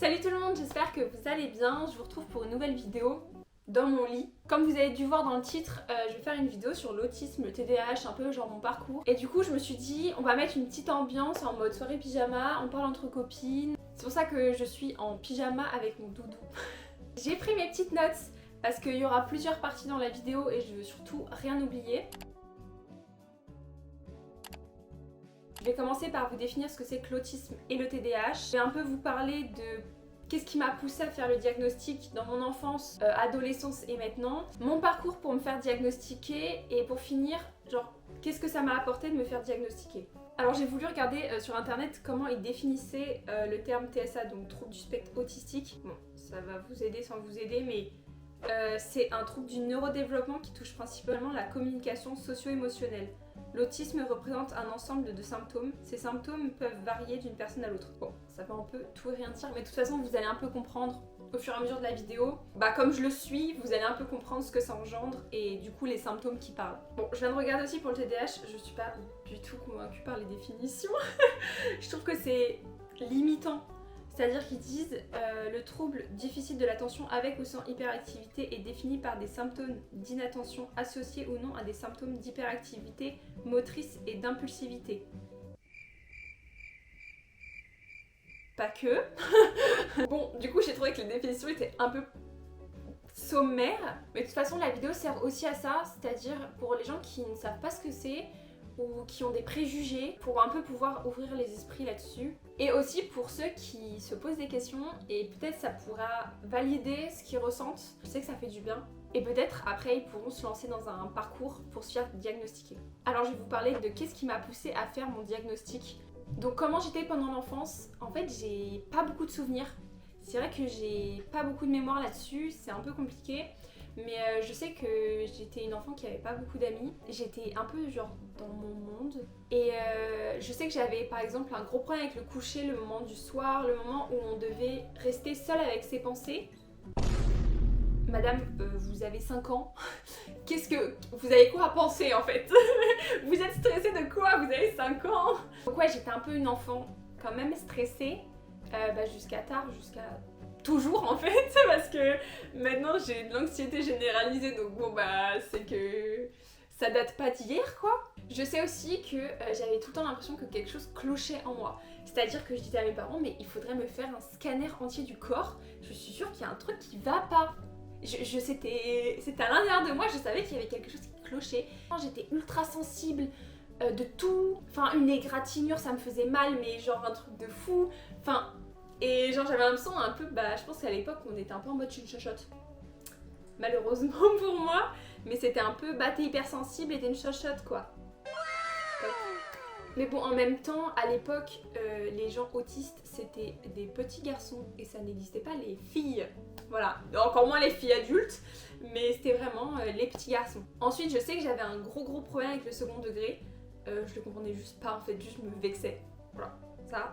Salut tout le monde, j'espère que vous allez bien. Je vous retrouve pour une nouvelle vidéo dans mon lit. Comme vous avez dû voir dans le titre, je vais faire une vidéo sur l'autisme, le TDAH, un peu genre mon parcours. Et du coup je me suis dit, on va mettre une petite ambiance en mode soirée pyjama, on parle entre copines. C'est pour ça que je suis en pyjama avec mon doudou. J'ai pris mes petites notes parce qu'il y aura plusieurs parties dans la vidéo et je veux surtout rien oublier. Je vais commencer par vous définir ce que c'est que l'autisme et le TDAH. Je vais un peu vous parler de qu'est-ce qui m'a poussé à faire le diagnostic dans mon enfance, adolescence et maintenant. Mon parcours pour me faire diagnostiquer et pour finir, genre, qu'est-ce que ça m'a apporté de me faire diagnostiquer. Alors j'ai voulu regarder sur internet comment ils définissaient le terme TSA, donc trouble du spectre autistique. Bon, ça va vous aider sans vous aider, mais c'est un trouble du neurodéveloppement qui touche principalement la communication socio-émotionnelle. L'autisme représente un ensemble de symptômes. Ces symptômes peuvent varier d'une personne à l'autre. Bon, ça peut un peu tout et rien dire, mais de toute façon, vous allez un peu comprendre au fur et à mesure de la vidéo. Comme je le suis, vous allez un peu comprendre ce que ça engendre et du coup les symptômes qui parlent. Bon, je viens de regarder aussi pour le TDAH, je suis pas du tout convaincue par les définitions. Je trouve que c'est limitant. C'est-à-dire qu'ils disent le trouble difficile de l'attention avec ou sans hyperactivité est défini par des symptômes d'inattention associés ou non à des symptômes d'hyperactivité motrice et d'impulsivité. Pas que. Bon, du coup j'ai trouvé que les définitions étaient un peu sommaires, mais de toute façon la vidéo sert aussi à ça, c'est-à-dire pour les gens qui ne savent pas ce que c'est ou qui ont des préjugés, pour un peu pouvoir ouvrir les esprits là-dessus. Et aussi pour ceux qui se posent des questions et peut-être ça pourra valider ce qu'ils ressentent. Je sais que ça fait du bien. Et peut-être après ils pourront se lancer dans un parcours pour se faire diagnostiquer. Alors je vais vous parler de qu'est-ce qui m'a poussée à faire mon diagnostic. Donc comment j'étais pendant l'enfance, en fait j'ai pas beaucoup de souvenirs. C'est vrai que j'ai pas beaucoup de mémoire là-dessus, c'est un peu compliqué. Mais je sais que j'étais une enfant qui avait pas beaucoup d'amis. J'étais un peu genre dans mon monde. Et je sais que j'avais par exemple un gros problème avec le coucher, le moment du soir, le moment où on devait rester seul avec ses pensées. Madame, vous avez 5 ans. Qu'est-ce que... Vous avez quoi à penser en fait? Vous êtes stressée de quoi? Vous avez 5 ans? Donc ouais, j'étais un peu une enfant quand même stressée. Jusqu'à tard, jusqu'à... Toujours en fait, parce que maintenant j'ai de l'anxiété généralisée, donc bon c'est que ça date pas d'hier quoi. Je sais aussi que j'avais tout le temps l'impression que quelque chose clochait en moi. C'est-à-dire que je disais à mes parents, mais il faudrait me faire un scanner entier du corps, je suis sûre qu'il y a un truc qui va pas. C'était à l'intérieur de moi, je savais qu'il y avait quelque chose qui clochait. J'étais ultra sensible de tout, enfin une égratignure ça me faisait mal, mais genre un truc de fou, enfin... Et genre j'avais l'impression un peu, je pense qu'à l'époque on était un peu en mode une chochotte. Malheureusement pour moi, mais c'était un peu, t'es hypersensible et t'es une chochotte quoi. Mais bon, en même temps, à l'époque, les gens autistes c'était des petits garçons et ça n'existait pas les filles. Voilà, encore moins les filles adultes, mais c'était vraiment les petits garçons. Ensuite, je sais que j'avais un gros problème avec le second degré. Je le comprenais juste pas en fait, juste je me vexais. Voilà, ça.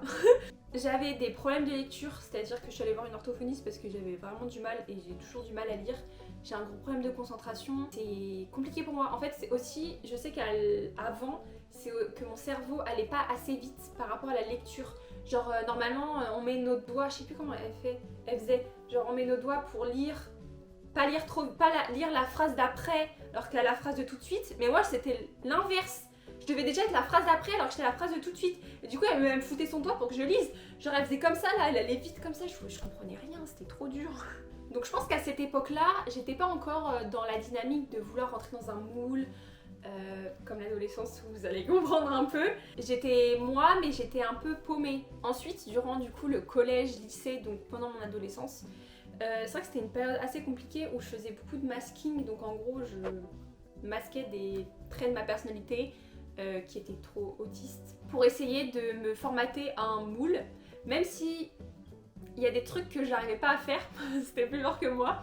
J'avais des problèmes de lecture, c'est-à-dire que je suis allée voir une orthophoniste parce que j'avais vraiment du mal et j'ai toujours du mal à lire. J'ai un gros problème de concentration, c'est compliqué pour moi. En fait, c'est aussi, je sais qu'avant, c'est que mon cerveau allait pas assez vite par rapport à la lecture. Genre normalement, on met nos doigts, je sais plus comment elle faisait, genre on met nos doigts pour lire, pas lire la phrase d'après alors que la phrase de tout de suite. Mais moi, c'était l'inverse. Je devais déjà être la phrase d'après alors que j'étais la phrase de tout de suite. Et du coup, elle me foutait son doigt pour que je lise. Genre, elle faisait comme ça, là, elle allait vite comme ça. Je comprenais rien, c'était trop dur. Donc, je pense qu'à cette époque-là, j'étais pas encore dans la dynamique de vouloir rentrer dans un moule. Comme l'adolescence, vous allez comprendre un peu. J'étais moi, mais j'étais un peu paumée. Ensuite, durant du coup le collège, lycée, donc pendant mon adolescence, c'est vrai que c'était une période assez compliquée où je faisais beaucoup de masking. Donc, en gros, je masquais des traits de ma personnalité. Qui était trop autiste, pour essayer de me formater à un moule, même si il y a des trucs que j'arrivais pas à faire, c'était plus fort que moi.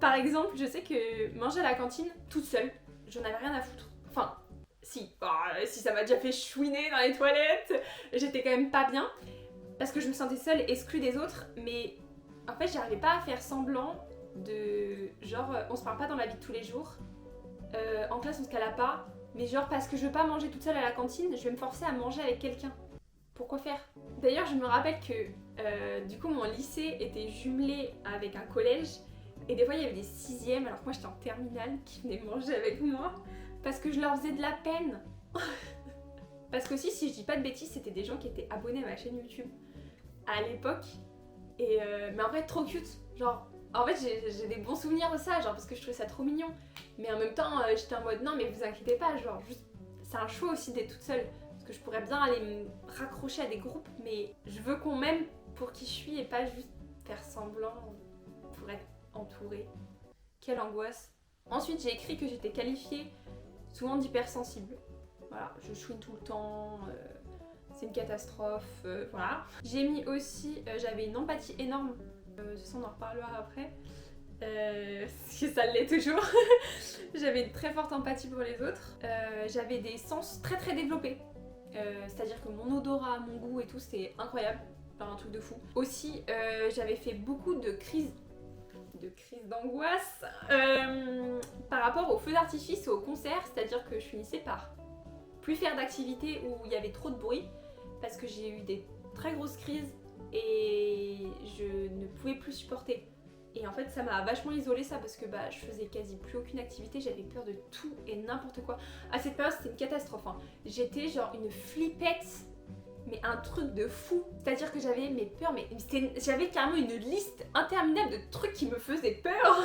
Par exemple, je sais que manger à la cantine toute seule, j'en avais rien à foutre. Enfin, si ça m'a déjà fait chouiner dans les toilettes, j'étais quand même pas bien, parce que je me sentais seule, exclue des autres, mais en fait j'arrivais pas à faire semblant de... Genre, on se parle pas dans la vie de tous les jours, en classe on se cala pas, mais genre parce que je veux pas manger toute seule à la cantine, je vais me forcer à manger avec quelqu'un. Pourquoi faire? D'ailleurs, je me rappelle que Du coup mon lycée était jumelé avec un collège et des fois il y avait des 6e alors que moi j'étais en terminale qui venaient manger avec moi parce que je leur faisais de la peine. Parce que aussi si je dis pas de bêtises c'était des gens qui étaient abonnés à ma chaîne YouTube à l'époque et mais en vrai trop cute, genre en fait j'ai des bons souvenirs de ça genre parce que je trouvais ça trop mignon mais en même temps j'étais en mode non mais vous inquiétez pas genre juste c'est un choix aussi d'être toute seule parce que je pourrais bien aller me raccrocher à des groupes mais je veux qu'on m'aime pour qui je suis et pas juste faire semblant pour être entourée. Quelle angoisse. Ensuite j'ai écrit que j'étais qualifiée souvent d'hypersensible. Voilà, je chouine tout le temps, c'est une catastrophe, voilà. J'ai mis aussi, j'avais une empathie énorme, ça on en reparlera après, parce que ça l'est toujours. J'avais une très forte empathie pour les autres. J'avais des sens très très développés, c'est-à-dire que mon odorat, mon goût et tout c'était incroyable. Enfin, un truc de fou. Aussi, j'avais fait beaucoup de crises d'angoisse par rapport aux feux d'artifice et aux concerts, c'est-à-dire que je finissais par plus faire d'activités où il y avait trop de bruit parce que j'ai eu des très grosses crises et je ne pouvais plus supporter. Et en fait ça m'a vachement isolée ça parce que bah, je faisais quasi plus aucune activité, j'avais peur de tout et n'importe quoi. À cette période c'était une catastrophe, hein. J'étais genre une flippette mais un truc de fou. C'est-à-dire que j'avais mes peurs, mais j'avais carrément une liste interminable de trucs qui me faisaient peur.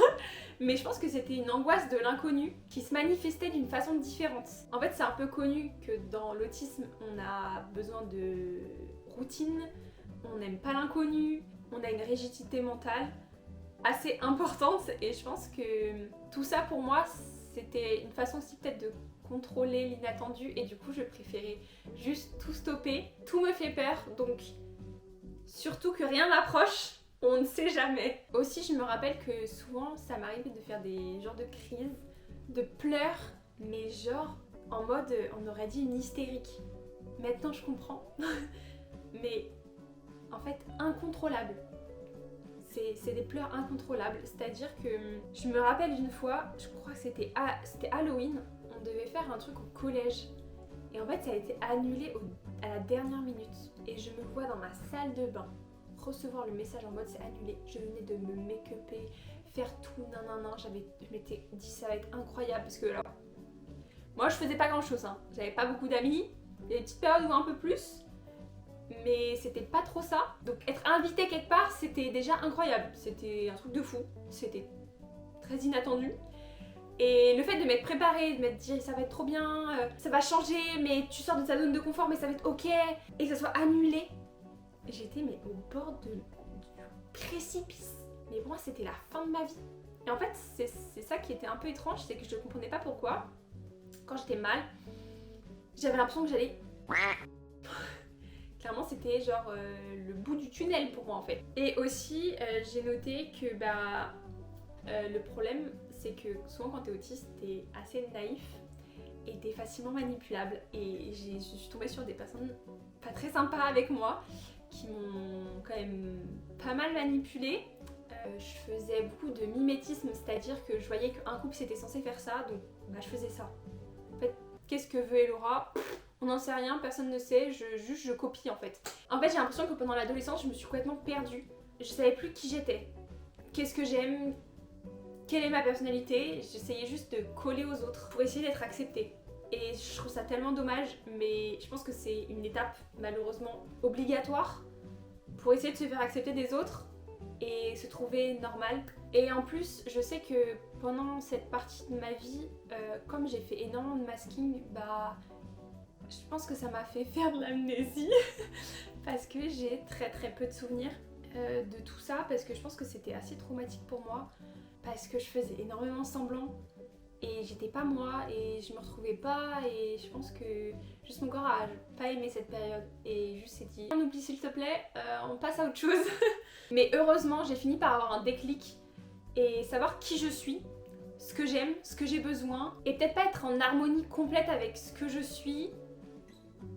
Mais je pense que c'était une angoisse de l'inconnu qui se manifestait d'une façon différente. En fait, c'est un peu connu que dans l'autisme, on a besoin de routine, on n'aime pas l'inconnu, on a une rigidité mentale assez importante et je pense que tout ça pour moi, c'était une façon aussi peut-être de contrôler l'inattendu et du coup je préférais juste tout stopper. Tout me fait peur donc surtout que rien m'approche, on ne sait jamais. Aussi je me rappelle que souvent ça m'arrivait de faire des genres de crises, de pleurs, mais genre en mode on aurait dit une hystérique. Maintenant je comprends, mais en fait incontrôlable. C'est des pleurs incontrôlables, c'est-à-dire que je me rappelle d'une fois, je crois que c'était Halloween, on devait faire un truc au collège et en fait ça a été annulé à la dernière minute et je me vois dans ma salle de bain recevoir le message en mode c'est annulé. Je venais de me make-upper, faire tout nanana, je m'étais dit ça va être incroyable parce que alors moi je faisais pas grand chose, hein. J'avais pas beaucoup d'amis, il y a des petites périodes où un peu plus mais c'était pas trop ça. Donc être invitée quelque part c'était déjà incroyable, c'était un truc de fou, c'était très inattendu. Et le fait de m'être préparée, de m'être dit ça va être trop bien, ça va changer, mais tu sors de ta zone de confort, mais ça va être ok, et que ça soit annulé. J'étais mais au bord du précipice. Mais pour moi c'était la fin de ma vie. Et en fait c'est ça qui était un peu étrange, c'est que je ne comprenais pas pourquoi, quand j'étais mal, j'avais l'impression que j'allais... Clairement c'était genre le bout du tunnel pour moi en fait. Et aussi j'ai noté que le problème c'est que souvent quand t'es autiste t'es assez naïf et t'es facilement manipulable et je suis tombée sur des personnes pas très sympas avec moi qui m'ont quand même pas mal manipulée. Je faisais beaucoup de mimétisme, c'est-à-dire que je voyais qu'un couple c'était censé faire ça donc bah, je faisais ça. En fait qu'est-ce que veut Elora? On n'en sait rien, personne ne sait, je copie en fait. En fait j'ai l'impression que pendant l'adolescence je me suis complètement perdue. Je savais plus qui j'étais, qu'est-ce que j'aime, quelle est ma personnalité. J'essayais juste de coller aux autres pour essayer d'être acceptée. Et je trouve ça tellement dommage, mais je pense que c'est une étape malheureusement obligatoire pour essayer de se faire accepter des autres et se trouver normal. Et en plus je sais que pendant cette partie de ma vie, comme j'ai fait énormément de masking, bah... je pense que ça m'a fait faire de l'amnésie parce que j'ai très très peu de souvenirs de tout ça parce que je pense que c'était assez traumatique pour moi parce que je faisais énormément semblant et j'étais pas moi et je me retrouvais pas et je pense que juste mon corps a pas aimé cette période et juste s'est dit on oublie s'il te plaît, on passe à autre chose. Mais heureusement j'ai fini par avoir un déclic et savoir qui je suis, ce que j'aime, ce que j'ai besoin et peut-être pas être en harmonie complète avec ce que je suis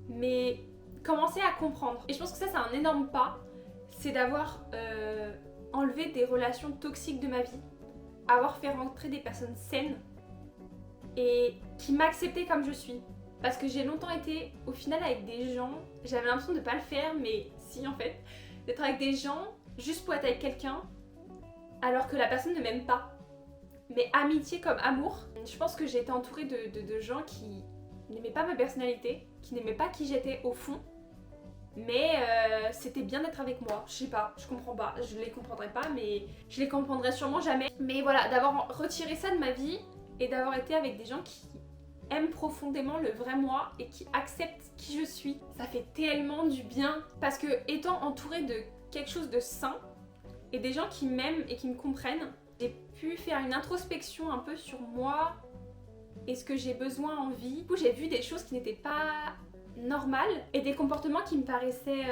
mais commencer à comprendre. Et je pense que ça c'est un énorme pas, c'est d'avoir enlevé des relations toxiques de ma vie, avoir fait rentrer des personnes saines et qui m'acceptaient comme je suis. Parce que j'ai longtemps été au final avec des gens, j'avais l'impression de pas le faire mais si en fait, d'être avec des gens juste pour être avec quelqu'un alors que la personne ne m'aime pas. Mais amitié comme amour, je pense que j'ai été entourée de gens qui n'aimaient pas ma personnalité, qui n'aimaient pas qui j'étais au fond. Mais c'était bien d'être avec moi, je sais pas, je comprends pas, je les comprendrai pas, mais je les comprendrai sûrement jamais. Mais voilà, d'avoir retiré ça de ma vie et d'avoir été avec des gens qui aiment profondément le vrai moi et qui acceptent qui je suis, ça fait tellement du bien. Parce que étant entourée de quelque chose de sain et des gens qui m'aiment et qui me comprennent, j'ai pu faire une introspection un peu sur moi et ce que j'ai besoin en vie. Du coup, j'ai vu des choses qui n'étaient pas normales et des comportements qui me paraissaient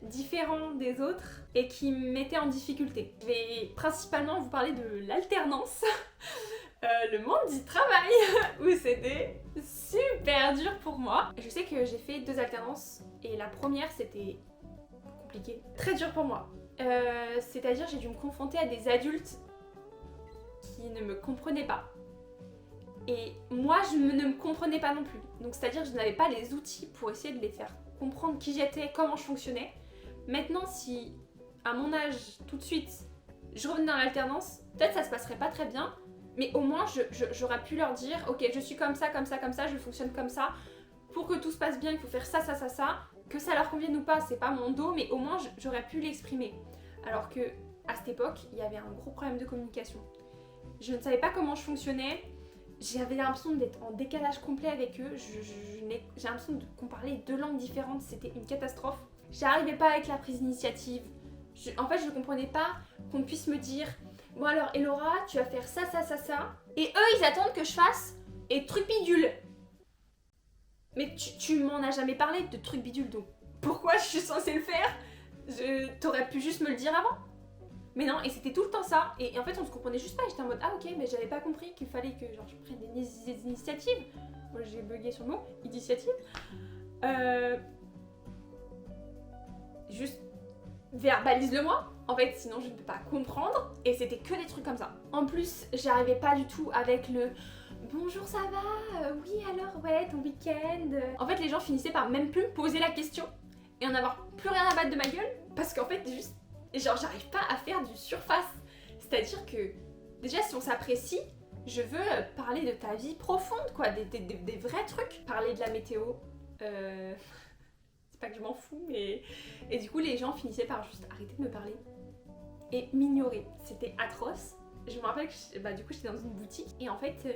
différents des autres et qui me mettaient en difficulté. Je vais principalement vous parler de l'alternance, le monde du travail, où c'était super dur pour moi. Je sais que j'ai fait 2 alternances et la première c'était compliqué, très dur pour moi. C'est-à-dire j'ai dû me confronter à des adultes qui ne me comprenaient pas. Et moi, ne me comprenais pas non plus. Donc c'est-à-dire que je n'avais pas les outils pour essayer de les faire comprendre qui j'étais, comment je fonctionnais. Maintenant, si à mon âge, tout de suite, je revenais dans l'alternance, peut-être ça se passerait pas très bien, mais au moins j'aurais pu leur dire, ok, je suis comme ça, comme ça, comme ça, je fonctionne comme ça. Pour que tout se passe bien, il faut faire ça, ça, ça, ça. Que ça leur convienne ou pas, c'est pas mon dos, mais au moins j'aurais pu l'exprimer. Alors que à cette époque, il y avait un gros problème de communication. Je ne savais pas comment je fonctionnais. J'avais l'impression d'être en décalage complet avec eux. J'ai l'impression qu'on parlait 2 langues différentes. C'était une catastrophe. J'arrivais pas avec la prise d'initiative. En fait, je comprenais pas qu'on puisse me dire « Bon alors, Elora, tu vas faire ça, ça, ça, ça. » Et eux, ils attendent que je fasse « Et truc bidule. » Mais tu m'en as jamais parlé de truc bidule, donc pourquoi je suis censée le faire? T'aurais pu juste me le dire avant. Mais non, et c'était tout le temps ça. Et en fait, on se comprenait juste pas. J'étais en mode, ah ok, mais j'avais pas compris qu'il fallait que genre, je prenne des initiatives. Moi, j'ai bugué sur le mot, initiative. Juste verbalise-le-moi. En fait, sinon je ne peux pas comprendre. Et c'était que des trucs comme ça. En plus, j'arrivais pas du tout avec le bonjour, ça va? Oui, alors, ouais, ton week-end. En fait, les gens finissaient par même plus me poser la question et en avoir plus rien à battre de ma gueule. Parce qu'en fait, juste. Genre j'arrive pas à faire du surface. C'est-à-dire que déjà si on s'apprécie, je veux parler de ta vie profonde quoi, des vrais trucs. Parler de la météo, c'est pas que je m'en fous mais... Et du coup les gens finissaient par juste arrêter de me parler et m'ignorer. C'était atroce. Je me rappelle que du coup j'étais dans une boutique et en fait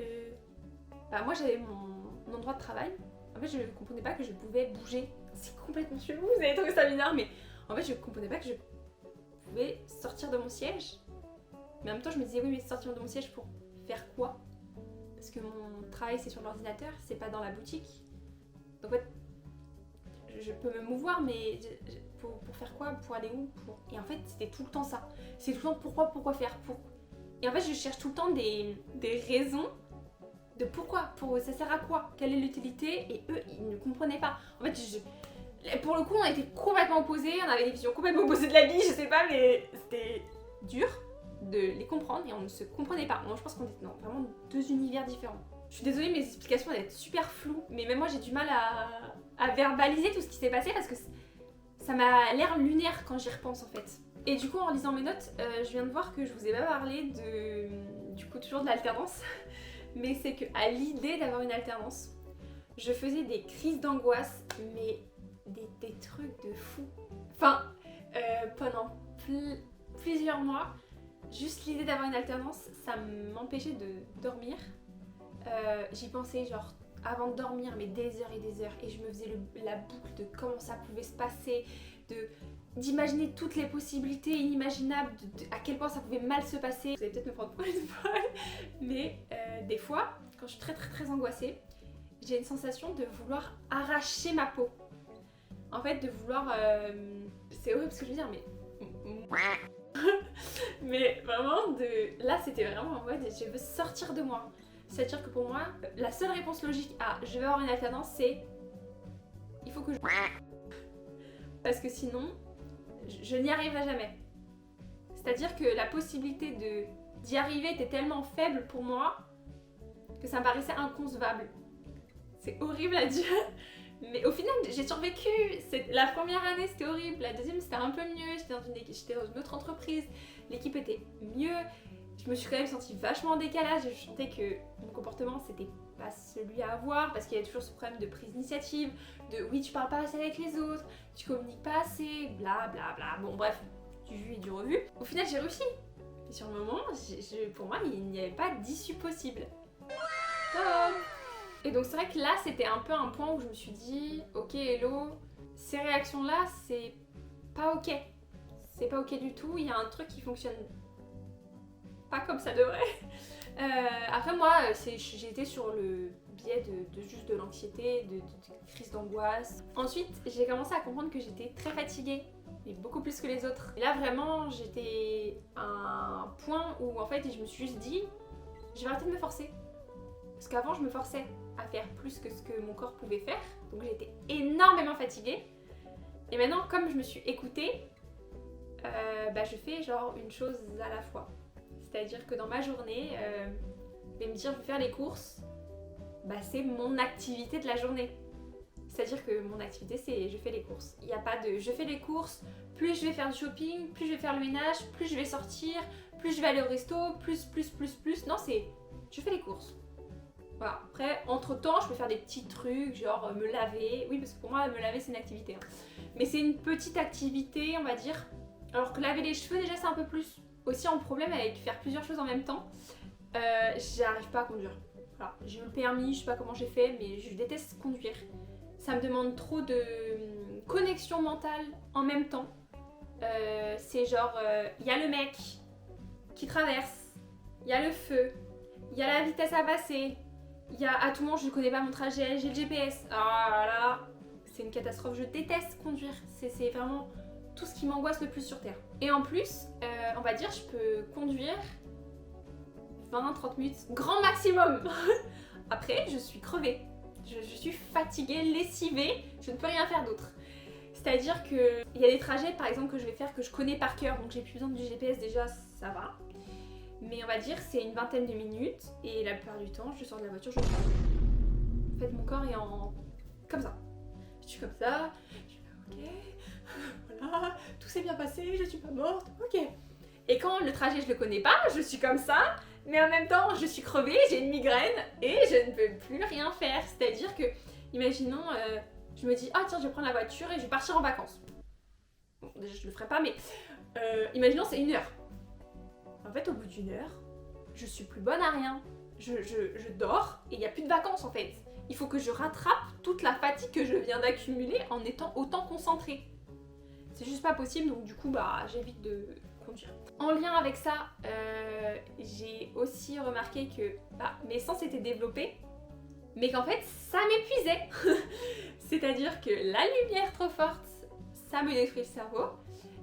moi j'avais mon endroit de travail. En fait je comprenais pas que je pouvais bouger. C'est complètement chelou, vous avez trouvé ça bizarre mais en fait je comprenais pas que je pouvais sortir de mon siège. Mais en même temps je me disais oui mais sortir de mon siège pour faire quoi? Parce que mon travail c'est sur l'ordinateur, c'est pas dans la boutique. Donc en fait je peux me mouvoir mais pour faire quoi? Pour aller où? Et en fait c'était tout le temps ça. C'est tout le temps pourquoi faire? Et en fait je cherche tout le temps des raisons de pourquoi, ça sert à quoi? Quelle est l'utilité? Et eux ils ne comprenaient pas. En fait pour le coup, on était complètement opposés, on avait des visions complètement opposées de la vie, je sais pas, mais c'était dur de les comprendre et on ne se comprenait pas. Moi, je pense qu'on était dans vraiment 2 univers différents. Je suis désolée, mes explications vont être super floues, mais même moi, j'ai du mal à verbaliser tout ce qui s'est passé parce que ça m'a l'air lunaire quand j'y repense en fait. Et du coup, en lisant mes notes, je viens de voir que je vous ai pas parlé du coup, toujours de l'alternance, mais c'est qu'à l'idée d'avoir une alternance, je faisais des crises d'angoisse, mais des trucs de fou. Enfin, pendant plusieurs mois, juste l'idée d'avoir une alternance, ça m'empêchait de dormir. J'y pensais genre avant de dormir, mais des heures, et je me faisais la boucle de comment ça pouvait se passer, d'imaginer toutes les possibilités inimaginables, à quel point ça pouvait mal se passer. Vous allez peut-être me prendre pour une folle, mais des fois, quand je suis très très très angoissée, j'ai une sensation de vouloir arracher ma peau. En fait, de vouloir... c'est horrible ce que je veux dire, mais... mais vraiment, là, c'était vraiment en mode, je veux sortir de moi. C'est-à-dire que pour moi, la seule réponse logique à je vais avoir une alternance, c'est... Il faut que je... Parce que sinon, je n'y arriverai jamais. C'est-à-dire que la possibilité d'y arriver était tellement faible pour moi que ça me paraissait inconcevable. C'est horrible à dire, Mais au final, j'ai survécu. La première année, c'était horrible. La deuxième, c'était un peu mieux. J'étais dans une autre entreprise. L'équipe était mieux. Je me suis quand même sentie vachement en décalage. Je sentais que mon comportement, c'était pas celui à avoir parce qu'il y a toujours ce problème de prise d'initiative, de oui, tu parles pas assez avec les autres, tu communiques pas assez, bla bla bla. Bon, bref, du vu et du revu. Au final, j'ai réussi. Et sur le moment, pour moi, il n'y avait pas d'issue possible. Et donc c'est vrai que là c'était un peu un point où je me suis dit ok hello, ces réactions là c'est pas ok. C'est pas ok du tout, il y a un truc qui fonctionne pas comme ça devrait. Après moi j'ai été sur le biais de juste de l'anxiété, de crise d'angoisse. Ensuite j'ai commencé à comprendre que j'étais très fatiguée, mais beaucoup plus que les autres. Et là vraiment j'étais à un point où en fait je me suis juste dit je vais arrêter de me forcer. Parce qu'avant je me forçais à faire plus que ce que mon corps pouvait faire, donc j'étais énormément fatiguée. Et maintenant comme je me suis écoutée, je fais genre une chose à la fois. C'est-à-dire que dans ma journée, me dire je vais faire les courses, c'est mon activité de la journée. C'est-à-dire que mon activité c'est je fais les courses. Il n'y a pas de je fais les courses, plus je vais faire du shopping, plus je vais faire le ménage, plus je vais sortir, plus je vais aller au resto, plus. Non, c'est je fais les courses. Voilà. Après, entre temps, je peux faire des petits trucs, genre me laver. Oui, parce que pour moi, me laver, c'est une activité. Mais c'est une petite activité, on va dire. Alors que laver les cheveux, déjà, c'est un peu plus. Aussi, en problème avec faire plusieurs choses en même temps, j'arrive pas à conduire. Voilà. J'ai eu le permis, je sais pas comment j'ai fait, mais je déteste conduire. Ça me demande trop de connexion mentale en même temps. C'est genre, il y a le mec qui traverse, il y a le feu, il y a la vitesse à passer. Il y a à tout moment, je ne connais pas mon trajet, j'ai le GPS. Ah là, c'est une catastrophe. Je déteste conduire. C'est vraiment tout ce qui m'angoisse le plus sur Terre. Et en plus, on va dire, je peux conduire 20-30 minutes, grand maximum. Après, je suis crevée. Je suis fatiguée, lessivée. Je ne peux rien faire d'autre. C'est-à-dire qu'il y a des trajets, par exemple, que je vais faire que je connais par cœur. Donc j'ai plus besoin du GPS déjà, ça va. Mais on va dire c'est une vingtaine de minutes et la plupart du temps je sors de la voiture, je parle. En fait mon corps est comme ça. Je suis comme ça, je suis ok, voilà, tout s'est bien passé, je suis pas morte, ok. Et quand le trajet je le connais pas, je suis comme ça, mais en même temps je suis crevée, j'ai une migraine et je ne peux plus rien faire. C'est-à-dire que, imaginons, je me dis ah tiens je vais prendre la voiture et je vais partir en vacances. Bon déjà je le ferai pas mais imaginons c'est 1 heure. En fait, au bout d'1 heure, je suis plus bonne à rien. Je dors et il n'y a plus de vacances en fait. Il faut que je rattrape toute la fatigue que je viens d'accumuler en étant autant concentrée. C'est juste pas possible, donc du coup, j'évite de conduire. En lien avec ça, j'ai aussi remarqué que mes sens étaient développés, mais qu'en fait, ça m'épuisait. C'est-à-dire que la lumière trop forte, ça me détruit le cerveau.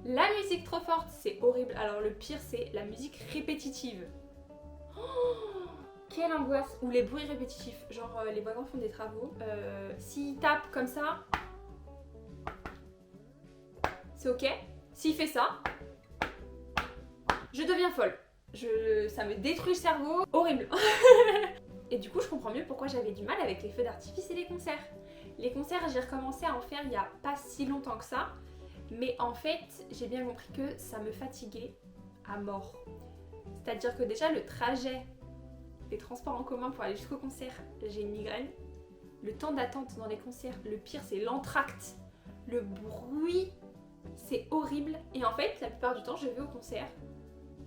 La musique trop forte, c'est horrible. Alors le pire, c'est la musique répétitive. Oh, quelle angoisse. Ou les bruits répétitifs. Genre les voisins font des travaux. S'ils tapent comme ça, c'est ok. S'il fait ça, je deviens folle. Ça me détruit le cerveau. Horrible. Et du coup, je comprends mieux pourquoi j'avais du mal avec les feux d'artifice et les concerts. Les concerts, j'ai recommencé à en faire il n'y a pas si longtemps que ça. Mais en fait, j'ai bien compris que ça me fatiguait à mort. C'est-à-dire que déjà, le trajet des transports en commun pour aller jusqu'au concert, j'ai une migraine. Le temps d'attente dans les concerts, le pire, c'est l'entracte. Le bruit, c'est horrible. Et en fait, la plupart du temps, je vais au concert,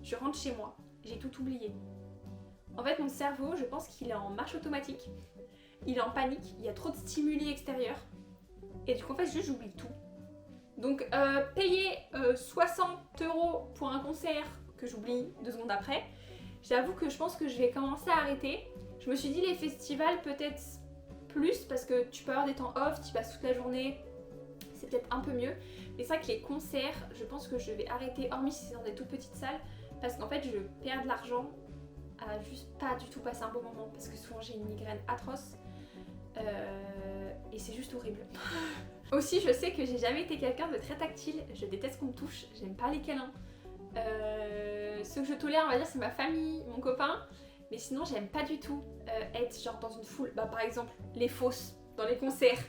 je rentre chez moi, j'ai tout oublié. En fait, mon cerveau, je pense qu'il est en marche automatique. Il est en panique, il y a trop de stimuli extérieurs. Et du coup, en fait, juste j'oublie tout. Donc payer 60 € pour un concert que j'oublie 2 secondes après, j'avoue que je pense que je vais commencer à arrêter. Je me suis dit les festivals peut-être plus parce que tu peux avoir des temps off, tu passes toute la journée, c'est peut-être un peu mieux. Mais c'est vrai que les concerts, je pense que je vais arrêter, hormis si c'est dans des toutes petites salles, parce qu'en fait je perds de l'argent à juste pas du tout passer un bon moment parce que souvent j'ai une migraine atroce et c'est juste horrible. Aussi, je sais que j'ai jamais été quelqu'un de très tactile, je déteste qu'on me touche, j'aime pas les câlins. Ce que je tolère, on va dire, c'est ma famille, mon copain, mais sinon j'aime pas du tout être genre dans une foule. Par exemple, les fosses dans les concerts.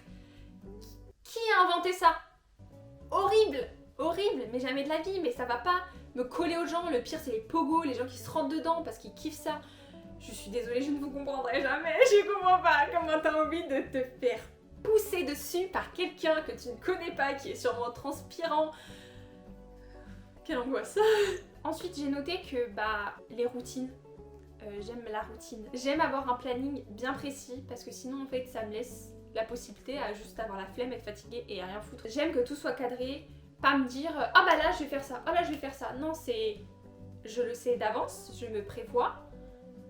Qui a inventé ça? Horrible, horrible, mais jamais de la vie, mais ça va pas me coller aux gens. Le pire, c'est les pogos, les gens qui se rentrent dedans parce qu'ils kiffent ça. Je suis désolée, je ne vous comprendrai jamais. Je comprends pas comment t'as envie de te faire pousser dessus par quelqu'un que tu ne connais pas, qui est sûrement transpirant. Quelle angoisse. Ensuite, j'ai noté que les routines, j'aime la routine. J'aime avoir un planning bien précis parce que sinon, en fait, ça me laisse la possibilité à juste avoir la flemme, être fatiguée et à rien foutre. J'aime que tout soit cadré, pas me dire ah bah là je vais faire ça, ah là je vais faire ça. Non, c'est je le sais d'avance, je me prévois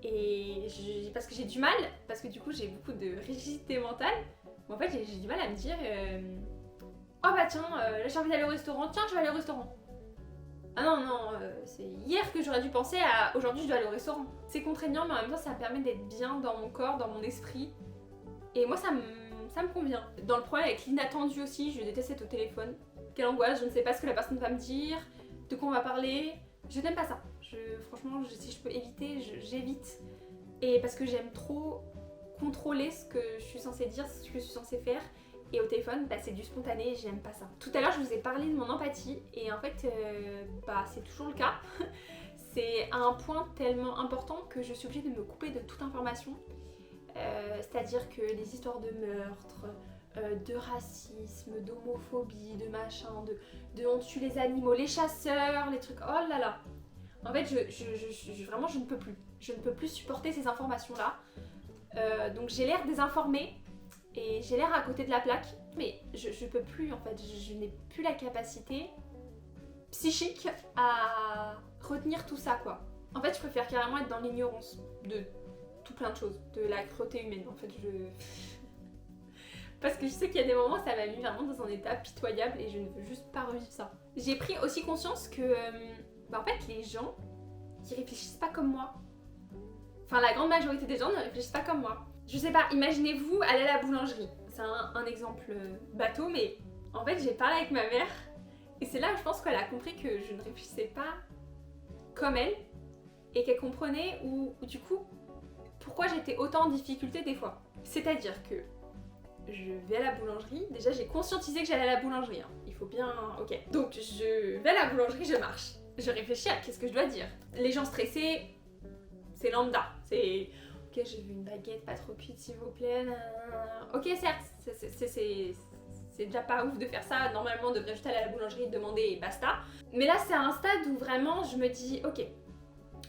et parce que j'ai du mal, parce que du coup j'ai beaucoup de rigidité mentale. Mais en fait, j'ai du mal à me dire oh bah tiens, là j'ai envie d'aller au restaurant, tiens je vais aller au restaurant. Ah non, c'est hier que j'aurais dû penser à aujourd'hui je dois aller au restaurant. C'est contraignant mais en même temps ça me permet d'être bien dans mon corps, dans mon esprit. Et moi ça me convient. Dans le problème avec l'inattendu aussi, je déteste être au téléphone. Quelle angoisse, je ne sais pas ce que la personne va me dire, de quoi on va parler. Je n'aime pas ça. Franchement, si je peux éviter, j'évite. Et parce que j'aime trop contrôler ce que je suis censée dire, ce que je suis censée faire. Et au téléphone, c'est du spontané, j'aime pas ça. Tout à l'heure, je vous ai parlé de mon empathie et en fait, c'est toujours le cas. C'est un point tellement important que je suis obligée de me couper de toute information. C'est-à-dire que les histoires de meurtre, de racisme, d'homophobie, de machin, de on tue les animaux, les chasseurs, les trucs, oh là là. En fait, vraiment, je ne peux plus. Je ne peux plus supporter ces informations-là. Donc j'ai l'air désinformée et j'ai l'air à côté de la plaque, mais je peux plus en fait, je n'ai plus la capacité psychique à retenir tout ça quoi. En fait, je préfère carrément être dans l'ignorance de tout plein de choses, de la cruauté humaine en fait, parce que je sais qu'il y a des moments ça m'a mis vraiment dans un état pitoyable et je ne veux juste pas revivre ça. J'ai pris aussi conscience que en fait les gens qui réfléchissent pas comme moi, enfin la grande majorité des gens ne réfléchissent pas comme moi. Je sais pas, imaginez-vous aller à la boulangerie. C'est un exemple bateau, mais en fait j'ai parlé avec ma mère et c'est là où je pense qu'elle a compris que je ne réfléchissais pas comme elle et qu'elle comprenait où du coup pourquoi j'étais autant en difficulté des fois. C'est-à-dire que je vais à la boulangerie, déjà j'ai conscientisé que j'allais à la boulangerie, hein. Il faut bien... ok. Donc je vais à la boulangerie, je marche. Je réfléchis à qu'est-ce que je dois dire. Les gens stressés, c'est lambda. C'est... ok, j'ai vu une baguette pas trop cuite s'il vous plaît. Ok, certes, c'est déjà pas ouf de faire ça. Normalement on devrait juste aller à la boulangerie, demander et basta. Mais là c'est à un stade où vraiment je me dis ok,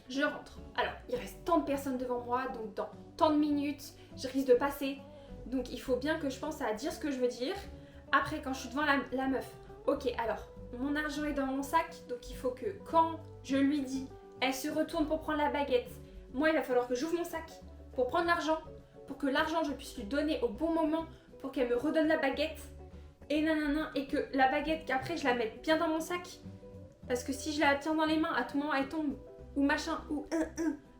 je rentre. Alors, il reste tant de personnes devant moi, donc dans tant de minutes, je risque de passer. Donc il faut bien que je pense à dire ce que je veux dire. Après, quand je suis devant la meuf, ok, alors, mon argent est dans mon sac, donc il faut que quand je lui dis, elle se retourne pour prendre la baguette, moi il va falloir que j'ouvre mon sac pour prendre l'argent, pour que l'argent je puisse lui donner au bon moment, pour qu'elle me redonne la baguette, et nanana, et que la baguette, qu'après je la mette bien dans mon sac, parce que si je la tiens dans les mains, à tout moment elle tombe, ou machin, ou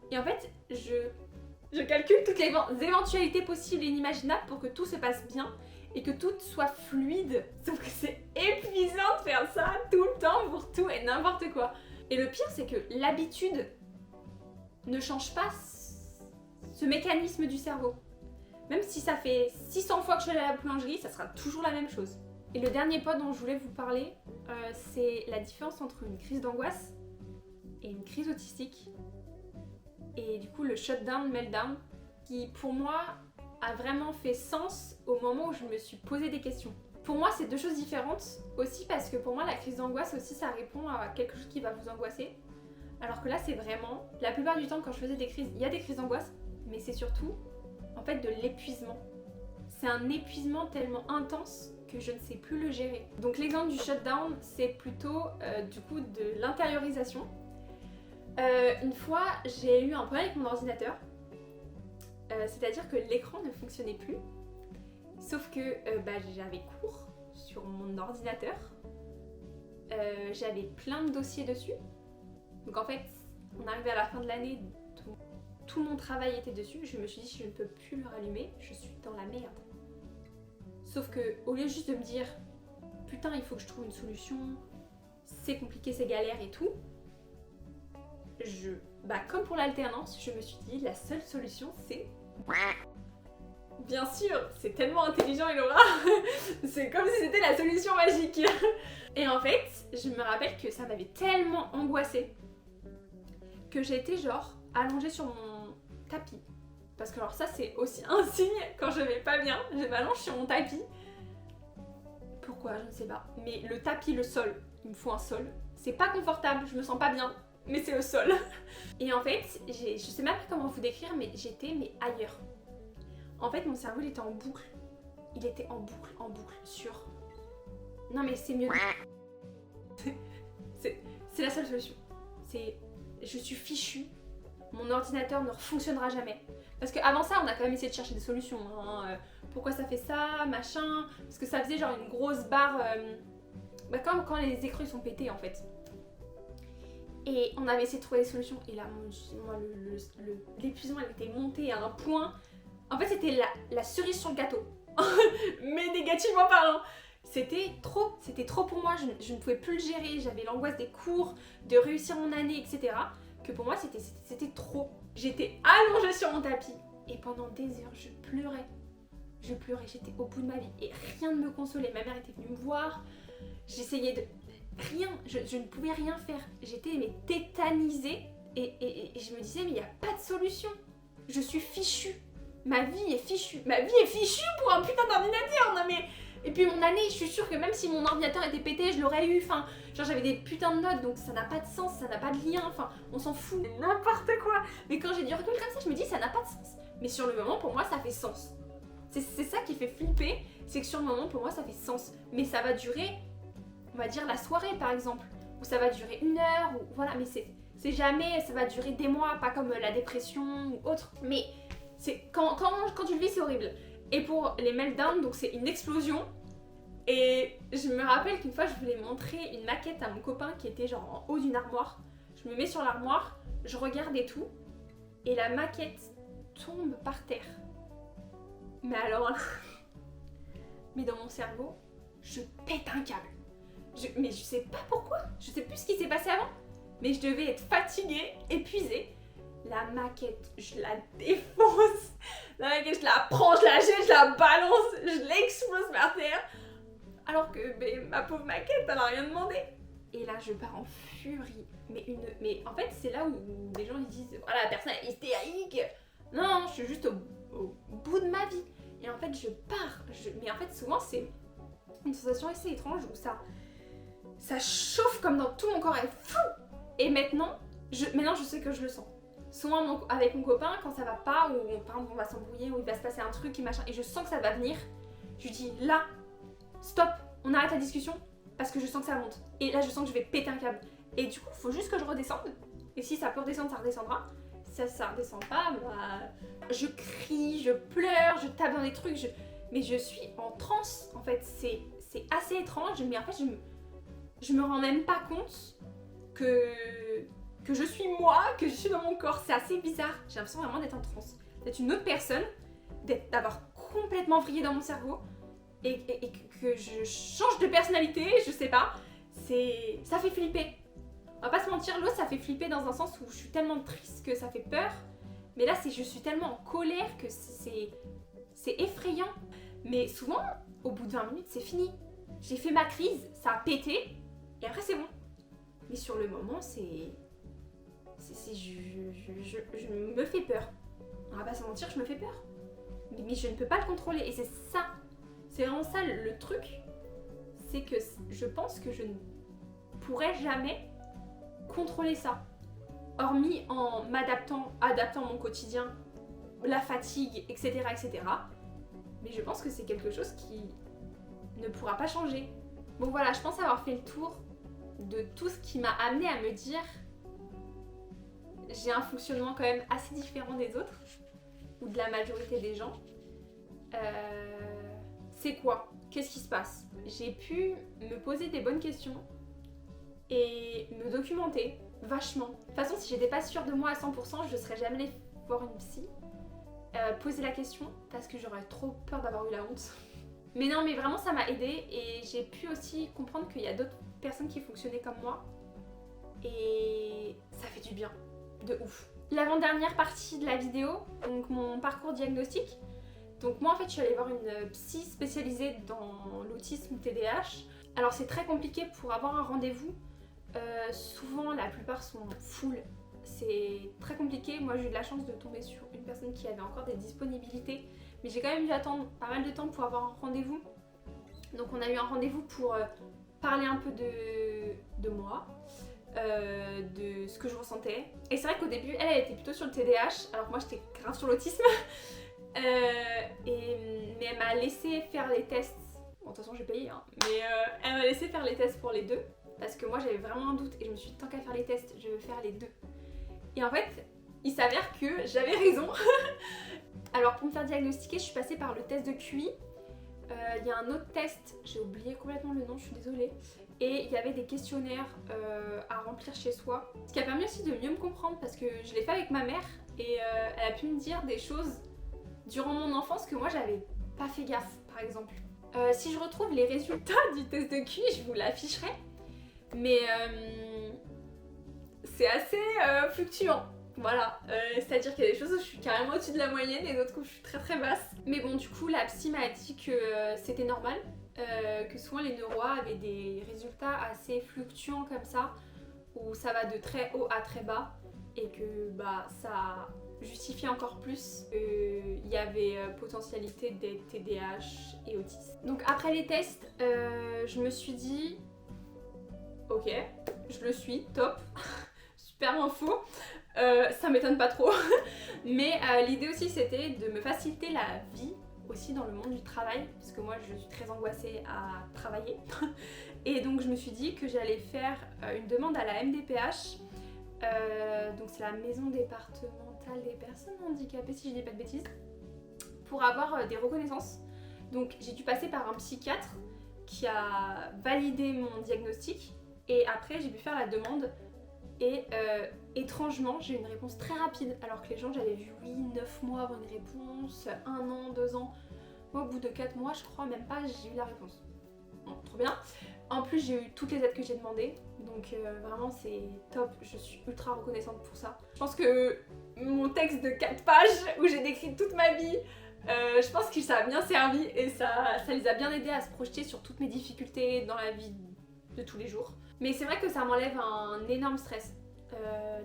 et en fait, je calcule toutes les éventualités possibles et inimaginables pour que tout se passe bien et que tout soit fluide. Sauf que c'est épuisant de faire ça tout le temps pour tout et n'importe quoi. Et le pire, c'est que l'habitude ne change pas ce mécanisme du cerveau. Même si ça fait 600 fois que je suis allée à la boulangerie, ça sera toujours la même chose. Et le dernier point dont je voulais vous parler, c'est la différence entre une crise d'angoisse et une crise autistique. Et du coup le shutdown, meltdown, qui pour moi a vraiment fait sens au moment où je me suis posé des questions. Pour moi c'est deux choses différentes aussi parce que pour moi la crise d'angoisse aussi ça répond à quelque chose qui va vous angoisser. Alors que là c'est vraiment, la plupart du temps quand je faisais des crises, il y a des crises d'angoisse, mais c'est surtout en fait de l'épuisement. C'est un épuisement tellement intense que je ne sais plus le gérer. Donc l'exemple du shutdown c'est plutôt du coup de l'intériorisation. Une fois, j'ai eu un problème avec mon ordinateur, c'est-à-dire que l'écran ne fonctionnait plus, sauf que j'avais cours sur mon ordinateur, j'avais plein de dossiers dessus, donc en fait, on arrivait à la fin de l'année, tout mon travail était dessus, je me suis dit je ne peux plus le rallumer, je suis dans la merde. Sauf que au lieu juste de me dire putain il faut que je trouve une solution, c'est compliqué, c'est galère et tout, comme pour l'alternance, je me suis dit la seule solution c'est Bien sûr, c'est tellement intelligent Elora. C'est comme si c'était la solution magique. Et en fait, je me rappelle que ça m'avait tellement angoissée que j'étais genre allongée sur mon tapis. Parce que alors ça c'est aussi un signe quand je vais pas bien, je m'allonge sur mon tapis. Pourquoi, je ne sais pas. Mais le tapis, le sol, il me faut un sol. C'est pas confortable, je me sens pas bien, mais c'est le sol. Et en fait, je sais même pas comment vous décrire, mais j'étais ailleurs. En fait, mon cerveau il était en boucle. Il était en boucle sur... Non mais c'est mieux. C'est la seule solution. C'est... Je suis fichue. Mon ordinateur ne fonctionnera jamais. Parce qu'avant ça, on a quand même essayé de chercher des solutions. Hein. Pourquoi ça fait ça, machin. Parce que ça faisait genre une grosse barre... comme quand les écrans sont pétés en fait. Et on avait essayé de trouver des solutions. Et là, moi, l'épuisement il était monté à un point... En fait, c'était la cerise sur le gâteau. Mais négativement parlant. C'était trop pour moi. Je ne pouvais plus le gérer. J'avais l'angoisse des cours, de réussir mon année, etc. Que pour moi, c'était trop. J'étais allongée sur mon tapis. Et pendant des heures, je pleurais. J'étais au bout de ma vie. Et rien ne me consolait. Ma mère était venue me voir. J'essayais de... Rien. Je ne pouvais rien faire. J'étais tétanisée. Et je me disais, mais il n'y a pas de solution. Je suis fichue. Ma vie est fichue. Ma vie est fichue pour un putain d'ordinateur. Non mais... Et puis mon année, je suis sûre que même si mon ordinateur était pété, je l'aurais eu. Enfin, genre j'avais des putains de notes, donc ça n'a pas de sens, ça n'a pas de lien. Enfin, on s'en fout. N'importe quoi. Mais quand j'ai du recul comme ça, je me dis, ça n'a pas de sens. Mais sur le moment, pour moi, ça fait sens. C'est ça qui fait flipper, c'est que sur le moment, pour moi, ça fait sens. Mais ça va durer, on va dire, la soirée par exemple. Ou ça va durer 1 heure, ou voilà. Mais c'est jamais, ça va durer des mois, pas comme la dépression ou autre. Mais... c'est quand tu le vis, c'est horrible. Et pour les meltdowns, donc c'est une explosion. Et je me rappelle qu'une fois, je voulais montrer une maquette à mon copain qui était genre en haut d'une armoire. Je me mets sur l'armoire, je regarde et tout. Et la maquette tombe par terre. Mais alors là... Mais dans mon cerveau, je pète un câble. Mais je sais pas pourquoi. Je sais plus ce qui s'est passé avant. Mais je devais être fatiguée, épuisée. La maquette, je la défonce. La maquette, je la prends, je la jette, je la balance, je l'explose par terre. Alors que ma pauvre maquette, elle a rien demandé. Et là, je pars en furie. Mais en fait, c'est là où les gens ils disent voilà, la personne est hystérique. Non, je suis juste au bout de ma vie. Et en fait, je pars. Mais en fait, souvent, c'est une sensation assez étrange où ça chauffe comme dans tout mon corps. Et fou. Et maintenant, je sais que je le sens. Souvent avec mon copain, quand ça va pas, ou par exemple on va s'embrouiller, ou il va se passer un truc, et je sens que ça va venir, je lui dis là, stop, on arrête la discussion, parce que je sens que ça monte. Et là je sens que je vais péter un câble. Et du coup, il faut juste que je redescende, et si ça peut redescendre, ça redescendra. Si ça redescend pas, bah... Je crie, je pleure, je tape dans des trucs, mais je suis en transe, en fait, c'est assez étrange, mais en fait je me rends même pas compte que je suis moi, que je suis dans mon corps. C'est assez bizarre. J'ai l'impression vraiment d'être en transe. D'être une autre personne, d'avoir complètement vrillé dans mon cerveau et que je change de personnalité, je sais pas. Ça fait flipper. On va pas se mentir, l'autre ça fait flipper dans un sens où je suis tellement triste que ça fait peur. Mais là, je suis tellement en colère que c'est effrayant. Mais souvent, au bout de 20 minutes, c'est fini. J'ai fait ma crise, ça a pété et après c'est bon. Mais sur le moment, je me fais peur. On va pas se mentir, je me fais peur. Mais je ne peux pas le contrôler. Et c'est ça. C'est vraiment ça le truc. C'est que je pense que je ne pourrais jamais contrôler ça. Hormis en adaptant mon quotidien, la fatigue, etc., etc. Mais je pense que c'est quelque chose qui ne pourra pas changer. Bon voilà, je pense avoir fait le tour de tout ce qui m'a amené à me dire j'ai un fonctionnement quand même assez différent des autres ou de la majorité des gens. C'est quoi? Qu'est-ce qui se passe? J'ai pu me poser des bonnes questions et me documenter vachement. De toute façon, si j'étais pas sûre de moi à 100%, je serais jamais allée voir une psy. Poser la question parce que j'aurais trop peur d'avoir eu la honte. Mais non, mais vraiment ça m'a aidée et j'ai pu aussi comprendre qu'il y a d'autres personnes qui fonctionnaient comme moi et ça fait du bien. De ouf. L'avant-dernière partie de la vidéo, donc mon parcours diagnostic, Donc moi en fait je suis allée voir une psy spécialisée dans l'autisme TDAH. Alors c'est très compliqué pour avoir un rendez-vous. Souvent la plupart sont full. C'est très compliqué. Moi j'ai eu de la chance de tomber sur une personne qui avait encore des disponibilités. Mais j'ai quand même dû attendre pas mal de temps pour avoir un rendez-vous. Donc on a eu un rendez-vous pour parler un peu de moi. De ce que je ressentais. Et c'est vrai qu'au début, elle était plutôt sur le TDAH, alors que moi j'étais grave sur l'autisme. Mais elle m'a laissé faire les tests. Bon, de toute façon, j'ai payé, hein. Mais elle m'a laissé faire les tests pour les deux. Parce que moi j'avais vraiment un doute et je me suis dit, tant qu'à faire les tests, je veux faire les deux. Et en fait, il s'avère que j'avais raison. Alors, pour me faire diagnostiquer, je suis passée par le test de QI. Il y a un autre test, j'ai oublié complètement le nom, je suis désolée. Et il y avait des questionnaires à remplir chez soi. Ce qui a permis aussi de mieux me comprendre parce que je l'ai fait avec ma mère et elle a pu me dire des choses durant mon enfance que moi j'avais pas fait gaffe, par exemple. Si je retrouve les résultats du test de QI, je vous l'afficherai. Mais c'est assez fluctuant. Voilà, c'est-à-dire qu'il y a des choses où je suis carrément au-dessus de la moyenne et d'autres où je suis très très basse. Mais bon, du coup, la psy m'a dit que c'était normal. Que souvent les neuroas avaient des résultats assez fluctuants comme ça, où ça va de très haut à très bas, et que bah ça justifie encore plus qu'il y avait potentialité d'être TDAH et autiste. Donc après les tests, je me suis dit, ok, je le suis, top, super info, ça m'étonne pas trop, mais l'idée aussi c'était de me faciliter la vie aussi dans le monde du travail, parce que moi je suis très angoissée à travailler. Et donc je me suis dit que j'allais faire une demande à la MDPH, donc c'est la maison départementale des personnes handicapées si je dis pas de bêtises, pour avoir des reconnaissances. Donc j'ai dû passer par un psychiatre qui a validé mon diagnostic et après j'ai pu faire la demande et étrangement j'ai eu une réponse très rapide alors que les gens j'avais vu 9 mois avoir une réponse, 1 an, 2 ans. Moi au bout de 4 mois je crois même pas j'ai eu la réponse. Bon, trop bien. En plus j'ai eu toutes les aides que j'ai demandées donc vraiment c'est top, je suis ultra reconnaissante pour ça. Je pense que mon texte de 4 pages où j'ai décrit toute ma vie, je pense que ça a bien servi et ça les a bien aidés à se projeter sur toutes mes difficultés dans la vie de tous les jours. Mais c'est vrai que ça m'enlève un énorme stress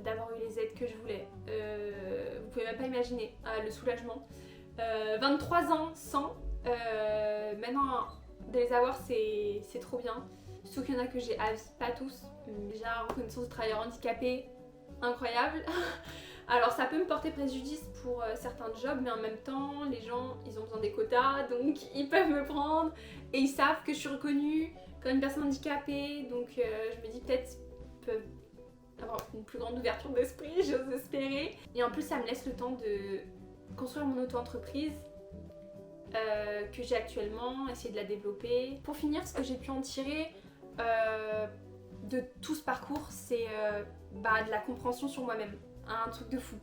d'avoir eu les aides que je voulais. Vous pouvez même pas imaginer le soulagement. 23 ans sans, maintenant de les avoir c'est trop bien. Surtout qu'il y en a que j'ai à vie, pas tous. Déjà reconnaissance de travailleur handicapé, incroyable. Alors ça peut me porter préjudice pour certains jobs, mais en même temps les gens ils ont besoin des quotas donc ils peuvent me prendre et ils savent que je suis reconnue comme une personne handicapée, donc je me dis peut-être qu'ils peuvent avoir une plus grande ouverture d'esprit, j'ose espérer. Et en plus ça me laisse le temps de construire mon auto-entreprise que j'ai actuellement, essayer de la développer. Pour finir, ce que j'ai pu en tirer de tout ce parcours, c'est de la compréhension sur moi-même, un truc de fou.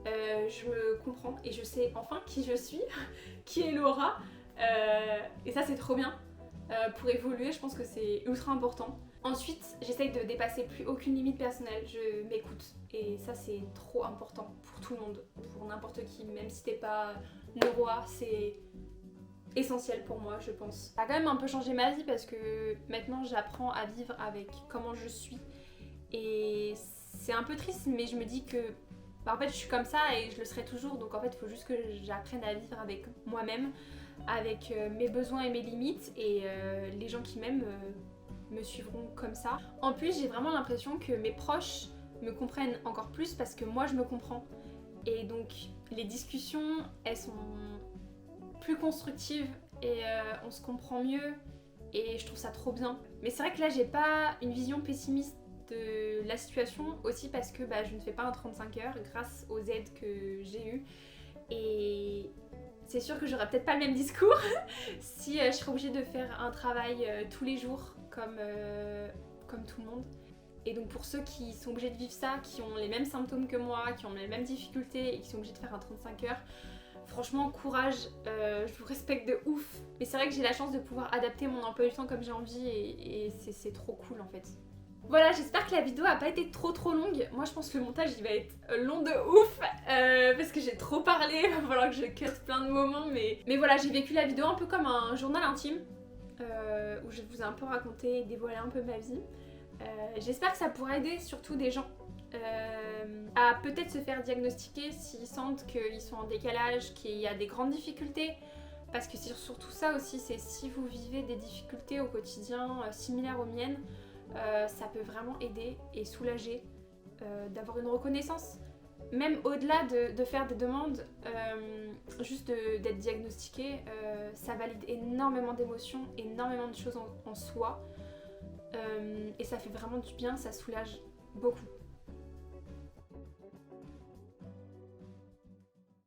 Je me comprends et je sais enfin qui je suis, qui est Laura, et ça c'est trop bien. Pour évoluer, je pense que c'est ultra important. Ensuite, j'essaye de dépasser plus aucune limite personnelle, je m'écoute. Et ça, c'est trop important pour tout le monde, pour n'importe qui, même si t'es pas neuroa, c'est essentiel pour moi, je pense. Ça a quand même un peu changé ma vie parce que maintenant, j'apprends à vivre avec comment je suis. Et c'est un peu triste, mais je me dis que en fait, je suis comme ça et je le serai toujours. Donc en fait, il faut juste que j'apprenne à vivre avec moi-même, avec mes besoins et mes limites, et les gens qui m'aiment me suivront comme ça. En plus, j'ai vraiment l'impression que mes proches me comprennent encore plus parce que moi je me comprends. Et donc les discussions, elles sont plus constructives et on se comprend mieux et je trouve ça trop bien. Mais c'est vrai que là j'ai pas une vision pessimiste de la situation, aussi parce que je ne fais pas un 35 heures grâce aux aides que j'ai eues. Et c'est sûr que j'aurais peut-être pas le même discours si je serais obligée de faire un travail tous les jours comme tout le monde. Et donc pour ceux qui sont obligés de vivre ça, qui ont les mêmes symptômes que moi, qui ont les mêmes difficultés et qui sont obligés de faire un 35 heures, franchement courage, je vous respecte de ouf. Mais c'est vrai que j'ai la chance de pouvoir adapter mon emploi du temps comme j'ai envie et c'est trop cool en fait. Voilà, j'espère que la vidéo a pas été trop longue. Moi je pense que le montage il va être long de ouf parce que j'ai trop parlé, il va falloir que je cut plein de moments mais voilà, j'ai vécu la vidéo un peu comme un journal intime où je vous ai un peu raconté et dévoilé un peu ma vie. J'espère que ça pourra aider surtout des gens à peut-être se faire diagnostiquer s'ils sentent qu'ils sont en décalage, qu'il y a des grandes difficultés. Parce que c'est surtout ça aussi, c'est si vous vivez des difficultés au quotidien similaires aux miennes, ça peut vraiment aider et soulager d'avoir une reconnaissance. Même au-delà de faire des demandes, juste d'être diagnostiqué, ça valide énormément d'émotions, énormément de choses en soi. Et ça fait vraiment du bien, ça soulage beaucoup.